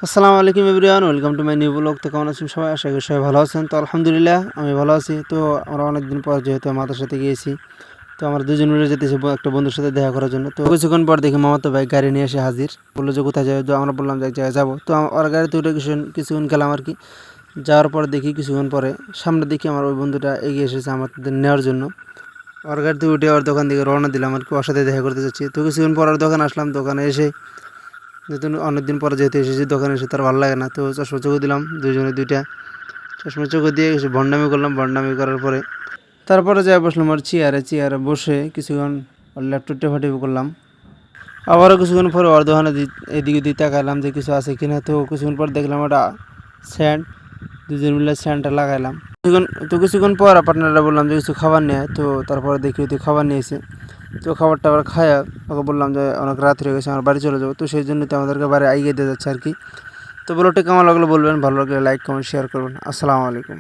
আসসালামু আলাইকুম everyone, welcome to my new blog. তো কেমন আছেন সবাই? আশা করি সবাই ভালো আছেন। তো আলহামদুলিল্লাহ আমি ভালো আছি। তো আমরা অনেকদিন পর যেহেতু মামার সাথে গিয়েছি, তো আমরা দুজন মিলে যেতেছি একটা বন্ধুর সাথে দেখা করার জন্য। তো কিছুক্ষণ পর দেখি মামাতো ভাই গাড়ি নিয়ে এসে হাজির, বললো যে কোথায় যাবে। তো আমরা বললাম যে এক জায়গায় যাবো। তো ওর গাড়িতে উঠে কিছুক্ষণ গেলাম আর কি। যাওয়ার পর দেখি কিছুক্ষণ পরে সামনে দেখি আমার ওই বন্ধুটা এগিয়ে এসেছে আমাদের নেওয়ার জন্য। ওর গাড়িতে উঠে ওর দোকান থেকে রওনা দিলাম আর কি, ওর সাথে দেখা করতে যাচ্ছি। তো কিছুক্ষণ পর ওর দোকানে আসলাম। দোকানে এসে যেহেতু অনেকদিন পরে যেহেতু এসেছি দোকানে এসে তার ভালো লাগে না, তো চশমা চোখে দিলাম দুজনে দুইটা। চশমা চোখে দিয়ে কিছু ভণ্ডামি করলাম। ভণ্ডামি করার পরে তারপরে যাই বসলাম আর চেয়ারে বসে কিছুক্ষণ ওর ল্যাপটপ টেপাটেপি করলাম। আবারও কিছুক্ষণ পরে ওর দোকানে এদিকে দিয়ে তাকালাম যে কিছু আছে কিনা। তো কিছুক্ষণ পর দেখলাম ওটা স্যান্ড, দুজন মিলে স্যান্ডটা লাগাইলাম। কিছুক্ষণ পর পার্টনাররা বললাম যে কিছু খাবার নেয়। তো তারপরে দেখি তুই খাবার নিয়েছে। তো খাবারটা আবার খায়া ওকে বললাম যে অনেক রাত হয়ে গেছে, আমার বাড়ি চলে যাবো। তো সেই জন্য তো আমাদেরকে বাড়ি এগিয়ে দিয়ে যাচ্ছে আর কি। তো ব্লগটা কেমন লাগলো বলবেন, ভালো লাগলে লাইক কমেন্ট শেয়ার করবেন। আসসালামু আলাইকুম।